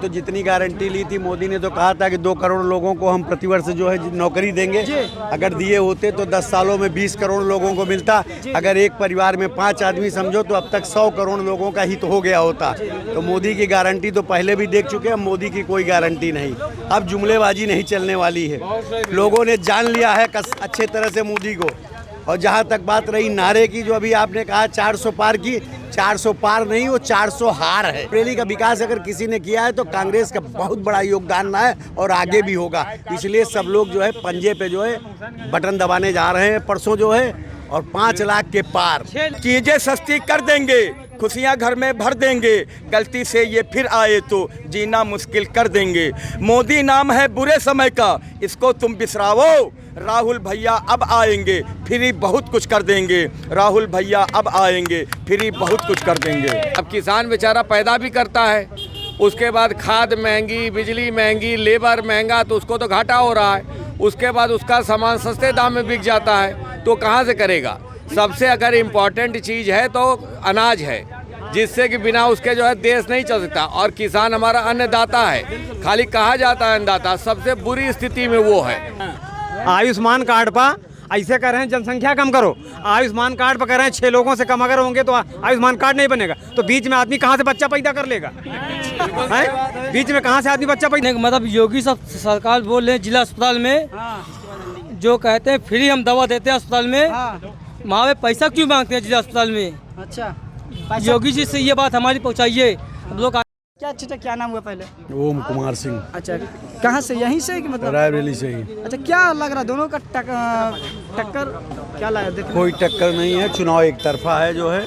तो जितनी गारंटी ली थी, मोदी ने तो कहा था कि 2 करोड़ लोगों को हम प्रतिवर्ष जो है नौकरी देंगे। अगर दिए होते तो 10 सालों में 20 करोड़ लोगों को मिलता। अगर एक परिवार में 5 आदमी समझो तो अब तक 100 करोड़ लोगों का हित हो गया होता। तो मोदी की गारंटी तो पहले भी देख चुके हैं, मोदी की कोई गारंटी नहीं। अब जुमलेबाजी नहीं चलने वाली है। लोगों ने जान लिया है अच्छे तरह से मोदी को। और जहाँ तक बात रही नारे की, जो अभी आपने कहा 400 पार की, 400 पार नहीं, वो 400 हार है। रैली का विकास अगर किसी ने किया है तो कांग्रेस का बहुत बड़ा योगदान है और आगे भी होगा। इसलिए सब लोग जो है पंजे पे जो है बटन दबाने जा रहे हैं परसों जो है, और 5 लाख के पार। चीजें सस्ती कर देंगे, खुशियां घर में भर देंगे, गलती से ये फिर आए तो जीना मुश्किल कर देंगे। मोदी नाम है बुरे समय का, इसको तुम बिसराओ। राहुल भैया अब आएंगे, फिर ही बहुत कुछ कर देंगे। राहुल भैया अब आएंगे, फिर ही बहुत कुछ कर देंगे। अब किसान बेचारा पैदा भी करता है, उसके बाद खाद महंगी, बिजली महंगी, लेबर महंगा, तो उसको तो घाटा हो रहा है। उसके बाद उसका सामान सस्ते दाम में बिक जाता है, तो कहाँ से करेगा। सबसे अगर इम्पोर्टेंट चीज़ है तो अनाज है, जिससे कि बिना उसके जो है देश नहीं चल सकता। और किसान हमारा अन्नदाता है, खाली कहा जाता है अन्नदाता, सबसे बुरी स्थिति में वो है। आयुष्मान कार्ड पर ऐसे कर रहे हैं जनसंख्या कम करो, आयुष्मान कार्ड पर कर रहे हैं 6 लोगों से कम अगर होंगे तो आयुष्मान कार्ड नहीं बनेगा। तो बीच में आदमी कहाँ से बच्चा पैदा कर लेगा? बीच में कहाँ से आदमी बच्चा पैदा? मतलब योगी सब सरकार बोल रहे हैं जिला अस्पताल में जो कहते हैं फ्री हम दवा देते हैं अस्पताल में, वहाँ पे पैसा क्यों मांगते हैं जिला अस्पताल में? अच्छा, योगी जी से ये बात हमारी पहुँचाइए। हम लोग क्या चीज़, क्या नाम हुआ पहले? ओम कुमार सिंह। अच्छा, कहाँ से? यहीं से कि मतलब रायबरेली से ही। अच्छा, क्या लग रहा दोनों का टक्कर क्या लगा? देखो कोई टक्कर नहीं है, चुनाव एक तरफा है जो है।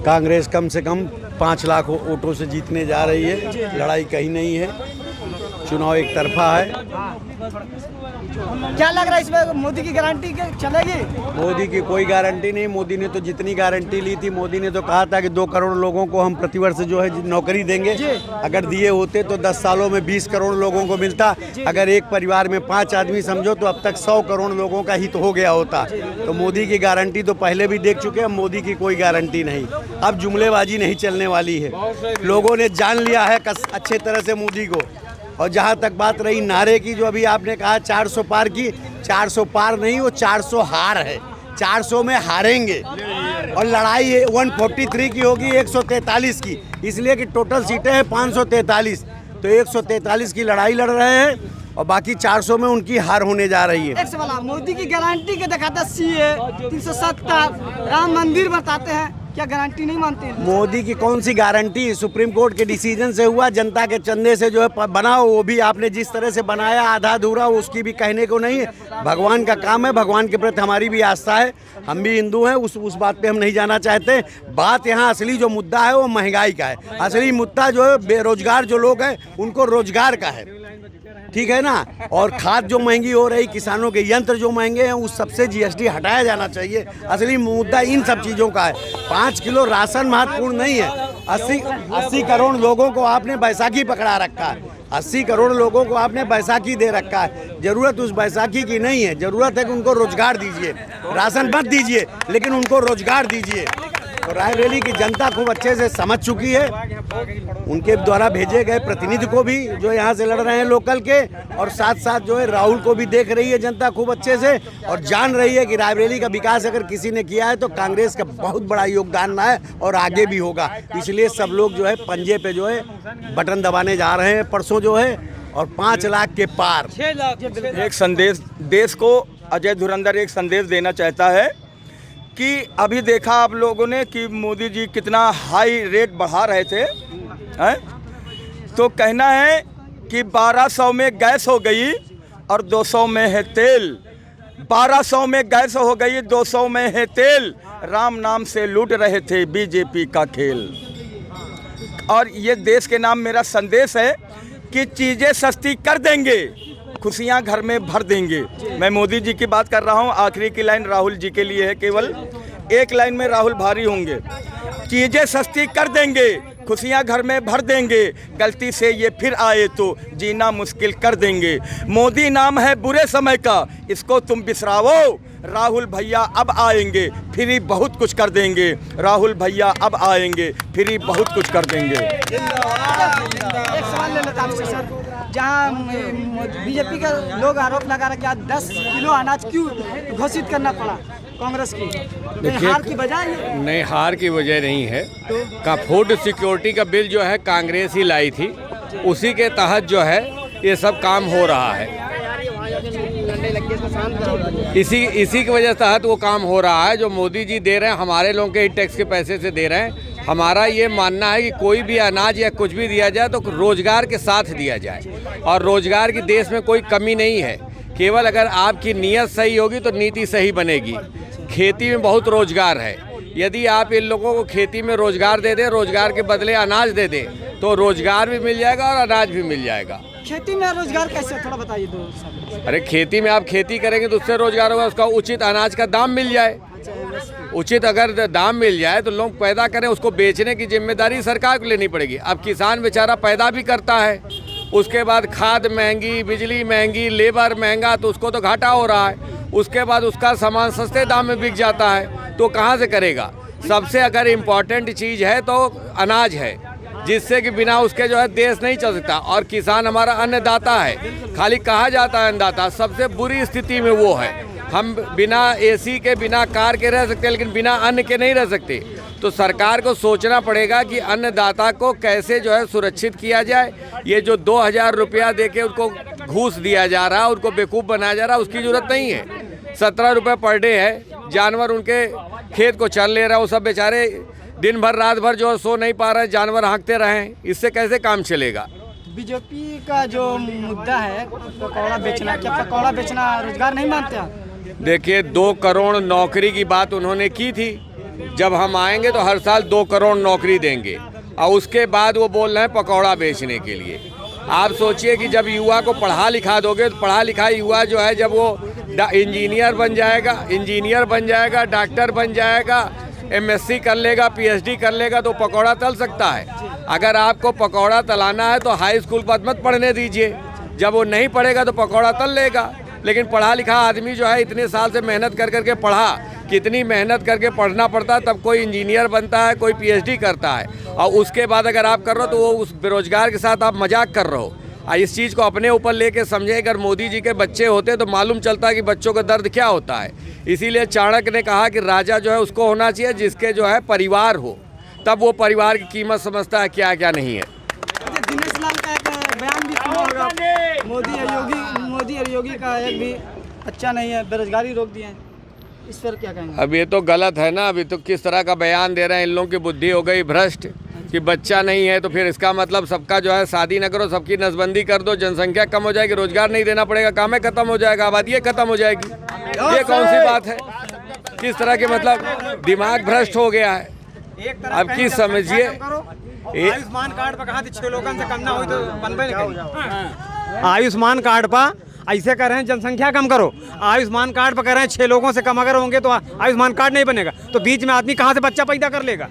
कांग्रेस कम से कम 5 लाख वोटों से जीतने जा रही है, लड़ाई कहीं नहीं है, चुनाव एक तरफा है। क्या लग रहा है इसमें मोदी की गारंटी चलेगी? मोदी की कोई गारंटी नहीं। मोदी ने तो जितनी गारंटी ली थी, मोदी ने तो कहा था कि 2 करोड़ लोगों को हम प्रतिवर्ष जो है नौकरी देंगे। अगर दिए होते तो 10 सालों में 20 करोड़ लोगों को मिलता। अगर एक परिवार में 5 आदमी समझो तो अब तक 100 करोड़ लोगों का हित हो गया होता। तो मोदी की गारंटी तो पहले भी देख चुके हैं, मोदी की कोई गारंटी नहीं। अब जुमलेबाजी नहीं चलने वाली है। लोगों ने जान लिया है अच्छे तरह से मोदी को। और जहाँ तक बात रही नारे की, जो अभी आपने कहा 400 पार की, 400 पार नहीं, वो 400 हार है। 400 में हारेंगे और लड़ाई 143 की होगी 143 की, इसलिए कि टोटल सीटें हैं 543। तो 143 की लड़ाई लड़ रहे हैं और बाकी 400 में उनकी हार होने जा रही है। एक सवाल, मोदी की गारंटी के दिखाता CA 370, राम मंदिर बताते हैं, क्या गारंटी नहीं मानते हैं? मोदी की कौन सी गारंटी? सुप्रीम कोर्ट के डिसीजन से हुआ, जनता के चंदे से जो है बनाओ। वो भी आपने जिस तरह से बनाया आधा अधूरा, उसकी भी कहने को नहीं है। भगवान का काम है, भगवान के प्रति हमारी भी आस्था है, हम भी हिंदू हैं, उस बात पे हम नहीं जाना चाहते। बात यहाँ असली जो मुद्दा है वो महंगाई का है। असली मुद्दा जो है बेरोजगार जो लोग हैं उनको रोजगार का है, ठीक है ना। और खाद जो महंगी हो रही, किसानों के यंत्र जो महंगे हैं, उस सबसे GST हटाया जाना चाहिए। असली मुद्दा इन सब चीज़ों का है। 5 किलो राशन महत्वपूर्ण नहीं है। 80 करोड़ लोगों को आपने बैसाखी पकड़ा रखा है। 80 करोड़ लोगों को आपने बैसाखी दे रखा है। जरूरत उस बैसाखी की नहीं है, जरूरत है कि उनको रोजगार दीजिए। राशन मत दीजिए, लेकिन उनको रोजगार दीजिए। तो रायबरेली की जनता खूब अच्छे से समझ चुकी है, उनके द्वारा भेजे गए प्रतिनिधि को भी जो यहाँ से लड़ रहे हैं लोकल के, और साथ साथ जो है राहुल को भी देख रही है जनता खूब अच्छे से, और जान रही है कि रायबरेली का विकास अगर किसी ने किया है तो कांग्रेस का बहुत बड़ा योगदान है और आगे भी होगा। इसलिए सब लोग जो है पंजे पे जो है बटन दबाने जा रहे हैं परसों जो है, और 5 लाख के पार। एक संदेश देश को अजय धुरंधर एक संदेश देना चाहता है कि अभी देखा आप लोगों ने कि मोदी जी कितना हाई रेट बढ़ा रहे थे, हैं? तो कहना है कि 1200 में गैस हो गई और 200 में है तेल। 1200 में गैस हो गई, 200 में है तेल। राम नाम से लूट रहे थे बीजेपी का खेल। और ये देश के नाम मेरा संदेश है कि चीज़ें सस्ती कर देंगे, खुशियां घर में भर देंगे। मैं मोदी जी की बात कर रहा हूं। आखिरी की लाइन राहुल जी के लिए है, केवल एक लाइन में राहुल भारी होंगे। चीज़ें सस्ती कर देंगे, खुशियां घर में भर देंगे, गलती से ये फिर आए तो जीना मुश्किल कर देंगे। मोदी नाम है बुरे समय का, इसको तुम बिसराओ। राहुल भैया अब आएंगे, फिर ही बहुत कुछ कर देंगे। राहुल भैया अब आएंगे, फिर ही बहुत कुछ कर देंगे। सर, जहाँ बीजेपी के लोग आरोप लगा रहे कि आज 10 किलो अनाज क्यों घोषित करना पड़ा कांग्रेस की? देखिए, हार की वजह है? नहीं, हार की वजह नहीं है। का फूड सिक्योरिटी का बिल जो है कांग्रेस ही लाई थी, उसी के तहत जो है ये सब काम हो रहा है। इसी की वजह तहत वो काम हो रहा है जो मोदी जी दे रहे हैं, हमारे लोगों के टैक्स के पैसे से दे रहे हैं। हमारा ये मानना है कि कोई भी अनाज या कुछ भी दिया जाए तो रोजगार के साथ दिया जाए, और रोजगार की देश में कोई कमी नहीं है। केवल अगर आपकी नीयत सही होगी तो नीति सही बनेगी। खेती में बहुत रोजगार है, यदि आप इन लोगों को खेती में रोजगार दे दें, रोजगार के बदले अनाज दे दें, तो रोजगार भी मिल जाएगा और अनाज भी मिल जाएगा। खेती में रोजगार कैसे, थोड़ा बताइए दो। अरे खेती में आप खेती करेंगे तो उससे रोजगार होगा, उसका उचित अनाज का दाम मिल जाए। उचित अगर दाम मिल जाए तो लोग पैदा करें, उसको बेचने की जिम्मेदारी सरकार को लेनी पड़ेगी। अब किसान बेचारा पैदा भी करता है, उसके बाद खाद महंगी, बिजली महंगी, लेबर महंगा, तो उसको तो घाटा हो रहा है। उसके बाद उसका सामान सस्ते दाम में बिक जाता है, तो कहाँ से करेगा? सबसे अगर इम्पॉर्टेंट चीज़ है तो अनाज है, जिससे कि बिना उसके जो है देश नहीं चल सकता। और किसान हमारा अन्नदाता है, खाली कहा जाता है अन्नदाता, सबसे बुरी स्थिति में वो है। हम बिना एसी के, बिना कार के रह सकते हैं, लेकिन बिना अन्न के नहीं रह सकते। तो सरकार को सोचना पड़ेगा कि अन्नदाता को कैसे जो है सुरक्षित किया जाए। ये जो 2000 रुपया दे के उनको घूस दिया जा रहा है, उनको बेवकूफ़ बनाया जा रहा है, उसकी ज़रूरत नहीं है। 17 रुपये पर डे है, जानवर उनके खेत को चल ले रहा है, वो सब बेचारे दिन भर रात भर जो सो नहीं पा रहे, जानवर हाँकते रहें, इससे कैसे काम चलेगा? बीजेपी का जो मुद्दा है पकौड़ा बेचना, क्या पकौड़ा बेचना रोजगार नहीं मानते आप? देखिए, 2 करोड़ नौकरी की बात उन्होंने की थी। जब हम आएंगे तो हर साल 2 करोड़ नौकरी देंगे, और उसके बाद वो बोल रहे हैं पकौड़ा बेचने के लिए। आप सोचिए कि जब युवा को पढ़ा लिखा दोगे, तो पढ़ा लिखा युवा जो है जब वो इंजीनियर बन जाएगा, डॉक्टर बन जाएगा, MSc कर लेगा, PhD कर लेगा, तो पकौड़ा तल सकता है। अगर आपको पकौड़ा तलाना है तो हाई स्कूल पर मत पढ़ने दीजिए, जब वो नहीं पढ़ेगा तो पकौड़ा तल लेगा। लेकिन पढ़ा लिखा आदमी जो है इतने साल से मेहनत कर करके पढ़ा, कितनी मेहनत करके पढ़ना पड़ता है, तब कोई इंजीनियर बनता है, कोई PhD करता है, और उसके बाद अगर आप कर रहे हो तो वो उस बेरोजगार के साथ आप मजाक कर रहे हो। इस चीज़ को अपने ऊपर लेके समझे। अगर मोदी जी के बच्चे होते तो मालूम चलता है कि बच्चों का दर्द क्या होता है। इसीलिए चाणक्य ने कहा कि राजा जो है उसको होना चाहिए जिसके जो है परिवार हो, तब वो परिवार की कीमत समझता है क्या क्या नहीं है। दिनेश लाल का एक बयान भी सुना होगा, मोदी और योगी का एक भी अच्छा नहीं है, बेरोजगारी रोक दिए हैं, इस पर क्या कहेंगे? अब ये तो गलत है ना। अभी तो किस तरह का बयान दे रहे हैं, इन लोगों की बुद्धि हो गई भ्रष्ट कि बच्चा नहीं है तो फिर इसका मतलब सबका जो है शादी न करो, सबकी नसबंदी कर दो, जनसंख्या कम हो जाएगी, रोजगार नहीं देना पड़ेगा, काम खत्म हो जाएगा, आबादी खत्म हो जाएगी। ये कौन सी बात है? किस तरह के मतलब दिमाग भ्रष्ट हो गया है। अब की समझिए, आयुष्मान कार्ड पर कहा 6 लोगों से कम ना हो तो बनबे नहीं करी। आयुष्मान कार्ड पर ऐसे कह रहे हैं जनसंख्या कम करो, आयुष्मान कार्ड पर कह रहे हैं 6 लोगों से कम अगर होंगे तो आयुष्मान कार्ड नहीं बनेगा। तो बीच में आदमी कहाँ से बच्चा पैदा कर लेगा?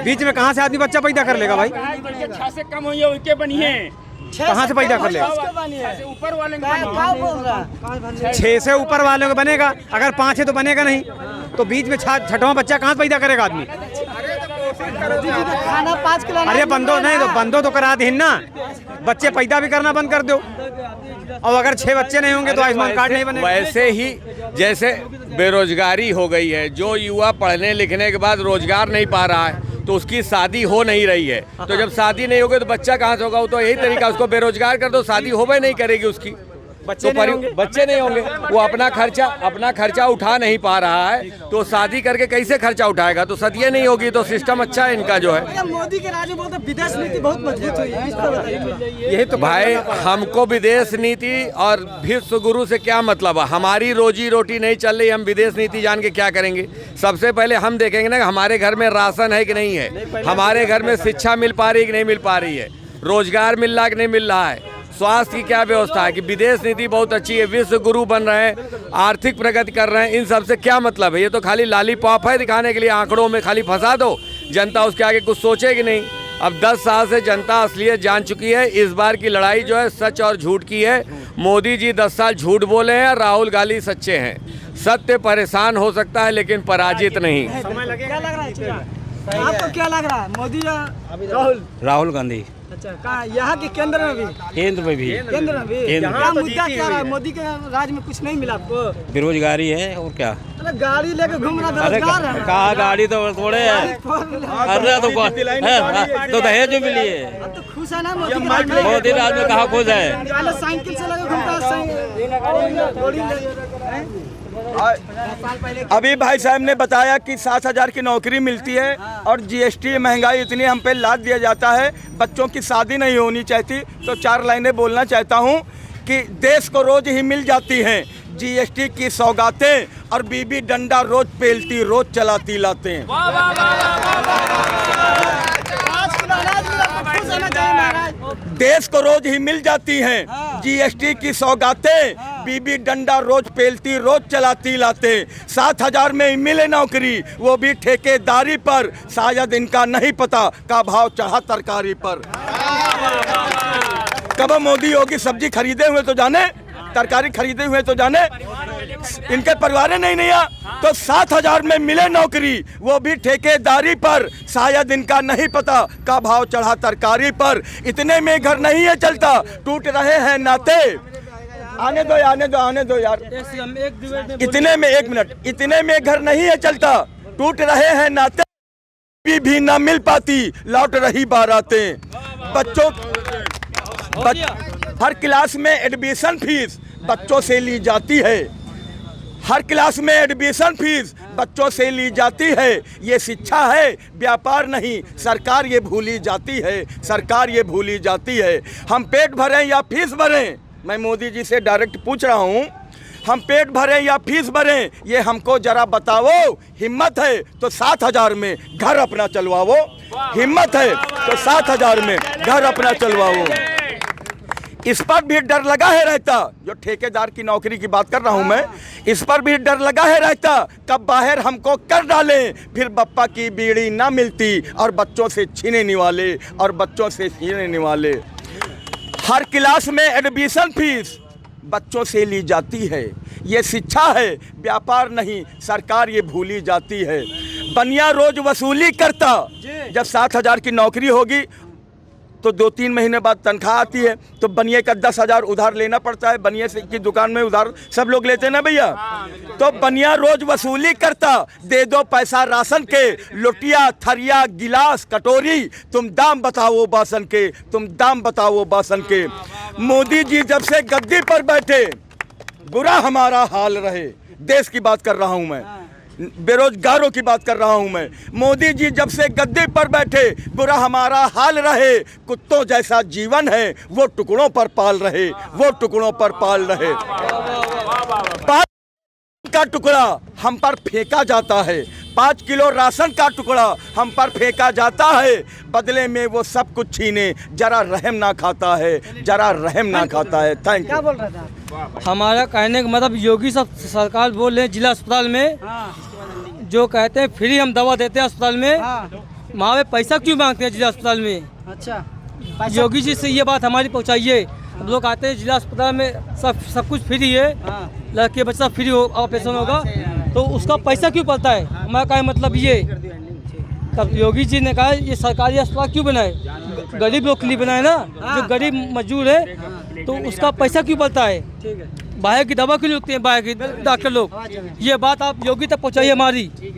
बीच में कहाँ से आदमी बच्चा पैदा कर लेगा भाई? 6 से कम हुई है उनके बनिए, कहाँ से पैदा कर लेगा? ऊपर वाले 6 से ऊपर वालों का बनेगा, अगर 5 है तो बनेगा नहीं। तो बीच में 6वां बच्चा कहाँ से पैदा करेगा आदमी? खाना 5 किलो। अरे बंदो नहीं तो बंदो तो करा दीन ना, बच्चे पैदा भी करना बंद कर दो। और अगर 6 बच्चे नहीं होंगे तो आयुष्मान कार्ड नहीं बनेगा। वैसे ही जैसे बेरोजगारी हो गई है, जो युवा पढ़ने लिखने के बाद रोजगार नहीं पा रहा है तो उसकी शादी हो नहीं रही है। तो जब शादी नहीं होगी तो बच्चा कहाँ से होगा? वो तो यही तरीका, उसको बेरोजगार कर दो, शादी होवे नहीं करेगी उसकी, बच्चे नहीं होंगे। वो अपना खर्चा उठा नहीं पा रहा है तो शादी करके कैसे खर्चा उठाएगा? तो शादी नहीं होगी। तो सिस्टम अच्छा है इनका जो है। मोदी के राज में बहुत विदेश नीति बहुत मजबूत हुई है, इस पर बताइए। यही तो भाई, हमको विदेश नीति और विश्व गुरु से क्या मतलब है? हमारी रोजी रोटी नहीं चल रही, हम विदेश नीति जान के क्या करेंगे? सबसे पहले हम देखेंगे ना हमारे घर में राशन है कि नहीं है, हमारे घर में शिक्षा मिल पा रही है कि नहीं मिल पा रही है, रोजगार मिल रहा है कि नहीं मिल रहा है, स्वास्थ्य की क्या व्यवस्था है। कि विदेश नीति बहुत अच्छी है, विश्व गुरु बन रहे हैं, आर्थिक प्रगति कर रहे हैं, इन सब से क्या मतलब है? ये तो खाली लालीपॉप है दिखाने के लिए, आंकड़ों में खाली फंसा दो, जनता उसके आगे कुछ सोचेगी नहीं। अब 10 साल से जनता असलियत जान चुकी है। इस बार की लड़ाई जो है सच और झूठ की है। मोदी जी 10 साल झूठ बोले हैं, राहुल गांधी सच्चे हैं। सत्य परेशान हो सकता है लेकिन पराजित नहीं। क्या लग रहा है आपको? क्या लग रहा है, मोदी या राहुल गांधी? अच्छा, कहाँ, यहाँ के केंद्र में भी? केंद्र में भी, केंद्र में भी? क्या मुद्दा क्या रहा है? मोदी के राज में कुछ नहीं मिला आपको? बेरोजगारी है और क्या। अरे गाड़ी लेके घूम रहा अरे बेरोजगार है। कहा गाड़ी तो थोड़े है, अरे तो दहेज जो मिली है। अब तो खुश है ना मोदी के राज में? मोदी राज में कहाँ खुश है। पहले साइकिल से लगे घूमता है। अभी भाई साहब ने बताया कि 7,000 की नौकरी मिलती है और जीएसटी महंगाई इतनी हम पे लाद दिया जाता है, बच्चों की शादी नहीं होनी चाहती। तो 4 लाइनें बोलना चाहता हूँ कि देश को रोज ही मिल जाती हैं जीएसटी की सौगातें और बीबी डंडा रोज पेलती रोज चलाती लाते। देश को रोज ही मिल जाती हैं जीएसटी की सौगातें, बीबी डंडा रोज पेलती रोज चलाती लाते। 7,000 में मिले नौकरी, वो भी ठेकेदारी पर, शायद इनका नहीं पता का भाव चढ़ा तरकारी पर। कब मोदी योगी सब्जी खरीदे हुए तो जाने, तरकारी खरीदे हुए तो जाने, इनके परिवार नहीं आ। तो 7,000 में मिले नौकरी, वो भी ठेकेदारी पर, शायद इनका नहीं पता का भाव चढ़ा तरकारी पर। इतने में घर नहीं है चलता, टूट रहे हैं नाते। आने दो यार। इतने में, 1 मिनट, इतने में घर नहीं है चलता, टूट रहे हैं नाते, भी ना मिल पाती लौट रही बारातें। बच्चों हर क्लास में एडमिशन फीस बच्चों से ली जाती है, हर क्लास में एडमिशन फीस बच्चों से ली जाती है। ये शिक्षा है, व्यापार नहीं, सरकार ये भूली जाती है, सरकार ये भूली जाती है। हम पेट भरें या फीस भरें, मैं मोदी जी से डायरेक्ट पूछ रहा हूँ, हम पेट भरें या फीस भरें, ये हमको जरा बताओ। हिम्मत है तो 7,000 में घर अपना चलवाओ, हिम्मत है तो 7,000 में घर अपना चलवाओ। इस पर भी डर लगा है रहता, जो ठेकेदार की नौकरी की बात कर रहा हूं मैं, इस पर भी डर लगा है रहता, कब बाहर हमको कर डालें, फिर बप्पा की बीड़ी ना मिलती और बच्चों से छीने वाले, और बच्चों से छीने वाले। हर क्लास में एडमिशन फीस बच्चों से ली जाती है, ये शिक्षा है, व्यापार नहीं, सरकार ये भूली जाती है। बनिया रोज वसूली करता, जब 7,000 की नौकरी होगी तो 2-3 महीने बाद तनख्वाह आती है, तो बनिए का 10,000 उधार लेना पड़ता है। बनिए से की दुकान में उधार सब लोग लेते हैं ना भैया, तो बनिया रोज वसूली करता, दे दो पैसा राशन के, लोटिया थरिया गिलास कटोरी, तुम दाम बताओ बासन के, तुम दाम बताओ बासन के। मोदी जी जब से गद्दी पर बैठे बुरा हमारा हाल रहे, देश की बात कर रहा हूं मैं, बेरोजगारों की बात कर रहा हूं मैं। मोदी जी जब से गद्दे पर बैठे बुरा हमारा हाल रहे, कुत्तों जैसा जीवन है वो टुकड़ों पर पाल रहे, वो टुकड़ों पर पाल रहे। 5 का टुकड़ा हम पर फेंका जाता है, 5 किलो राशन का टुकड़ा हम पर फेंका जाता है, बदले में वो सब कुछ छीने, जरा रहम ना खाता है, जरा रहम ना खाता है। Thank you. क्या बोल रहा था? हमारा कहने का मतलब योगी सब सरकार बोल रहे हैं जिला अस्पताल में जो कहते हैं फ्री हम दवा देते हैं अस्पताल में, वहाँ पे पैसा क्यों मांगते हैं जिला अस्पताल में? अच्छा, योगी जी से ये बात हमारी पहुँचाइए। हम लोग आते हैं जिला अस्पताल में सब कुछ फ्री है, लड़के बच्चा फ्री हो ऑपरेशन होगा, तो उसका पैसा क्यों पड़ता है? हमारा क्या मतलब ये, तब योगी जी ने कहा ये सरकारी अस्पताल क्यों बनाए, गरीब लोग के लिए बनाए ना, जो गरीब मजदूर है तो उसका पैसा क्यों पड़ता है? बाहर की दवा क्यों लगती है, बाहर की डॉक्टर लोग? ये बात आप योगी तक पहुँचाइए हमारी।